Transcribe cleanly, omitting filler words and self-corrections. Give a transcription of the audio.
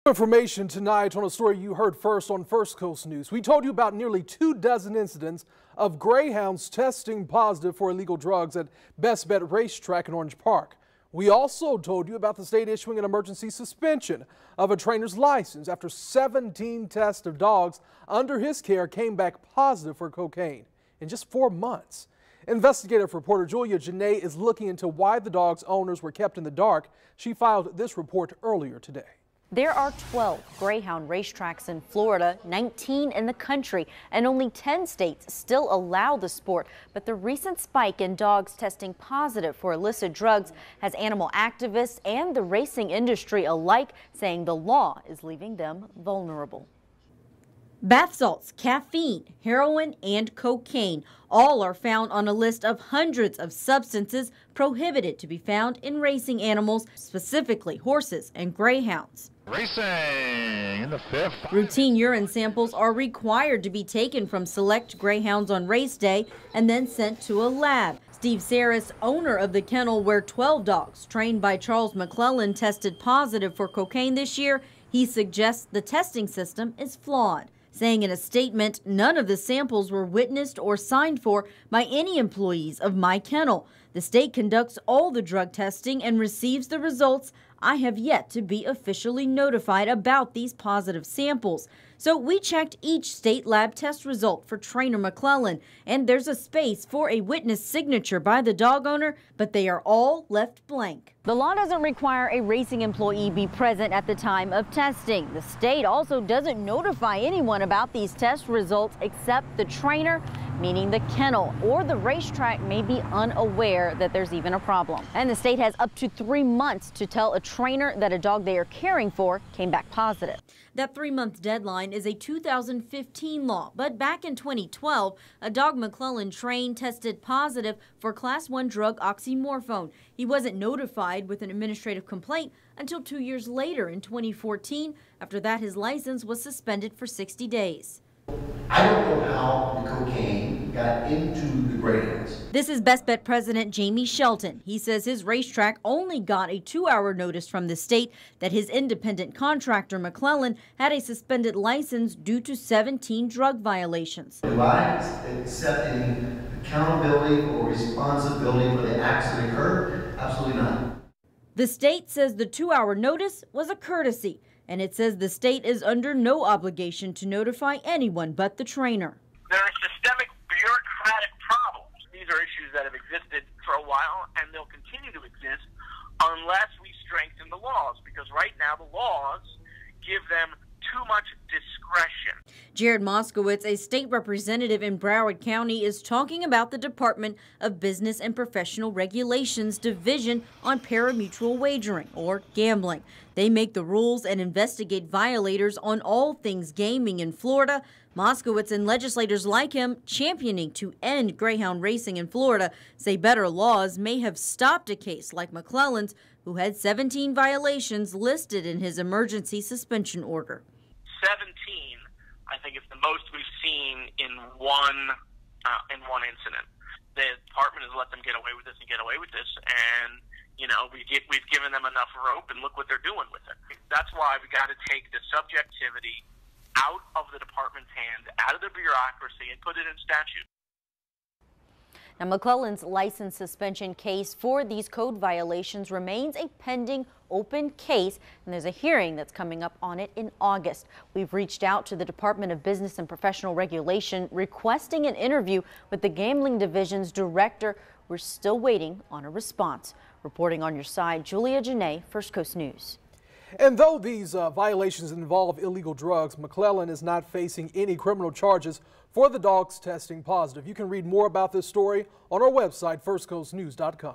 Information tonight on a story you heard first on First Coast News. We told you about nearly 24 incidents of greyhounds testing positive for illegal drugs at Bestbet racetrack in Orange Park. We also told you about the state issuing an emergency suspension of a trainer's license after 17 tests of dogs under his care came back positive for cocaine in just 4 months. Investigative reporter Julia Janae is looking into why the dogs' owners were kept in the dark. She filed this report earlier today. There are 12 greyhound racetracks in Florida, 19 in the country, and only 10 states still allow the sport. But the recent spike in dogs testing positive for illicit drugs has animal activists and the racing industry alike saying the law is leaving them vulnerable. Bath salts, caffeine, heroin, and cocaine all are found on a list of hundreds of substances prohibited to be found in racing animals, specifically horses and greyhounds. Racing in the fifth. Routine urine samples are required to be taken from select greyhounds on race day and then sent to a lab. Steve Saris, owner of the kennel where 12 dogs trained by Charles McClellan tested positive for cocaine this year, he suggests the testing system is flawed, saying in a statement, none of the samples were witnessed or signed for by any employees of my kennel. The state conducts all the drug testing and receives the results. I have yet to be officially notified about these positive samples. So we checked each state lab test result for trainer McClellan, and there's a space for a witness signature by the dog owner, but they are all left blank. The law doesn't require a racing employee be present at the time of testing. The state also doesn't notify anyone about these test results except the trainer, meaning the kennel or the racetrack may be unaware that there's even a problem. And the state has up to 3 months to tell a trainer that a dog they are caring for came back positive. That 3-month deadline is a 2015 law, but back in 2012, a dog McClellan trained tested positive for Class 1 drug oxymorphone. He wasn't notified with an administrative complaint until 2 years later in 2014. After that, his license was suspended for 60 days. I don't know how the cocaine got into the greyhounds. This is Bestbet President Jamie Shelton. He says his racetrack only got a 2-hour notice from the state that his independent contractor McClellan had a suspended license due to 17 drug violations. Do I accept any accountability or responsibility for the acts that occurred? Absolutely not. The state says the 2-hour notice was a courtesy, and it says the state is under no obligation to notify anyone but the trainer. There are systemic bureaucratic problems. These are issues that have existed for a while, and they'll continue to exist unless we strengthen the laws, because right now the laws give them too much discretion. Jared Moskowitz, a state representative in Broward County, is talking about the Department of Business and Professional Regulations Division on Parimutuel Wagering, or gambling. They make the rules and investigate violators on all things gaming in Florida. Moskowitz and legislators like him championing to end greyhound racing in Florida say better laws may have stopped a case like McClellan's, who had 17 violations listed in his emergency suspension order. 17, I think, is the most we've seen in one incident. The department has let them get away with this and get away with this, and you know we've given them enough rope, and look what they're doing with it. That's why we got to take the subjectivity out of the department's hand, out of the bureaucracy, and put it in statute. Now, McClellan's license suspension case for these code violations remains a pending open case, and there's a hearing that's coming up on it in August. We've reached out to the Department of Business and Professional Regulation requesting an interview with the Gambling Division's director. We're still waiting on a response. Reporting on your side, Julia Janae, First Coast News. And though these violations involve illegal drugs, McClellan is not facing any criminal charges for the dogs testing positive. You can read more about this story on our website, firstcoastnews.com.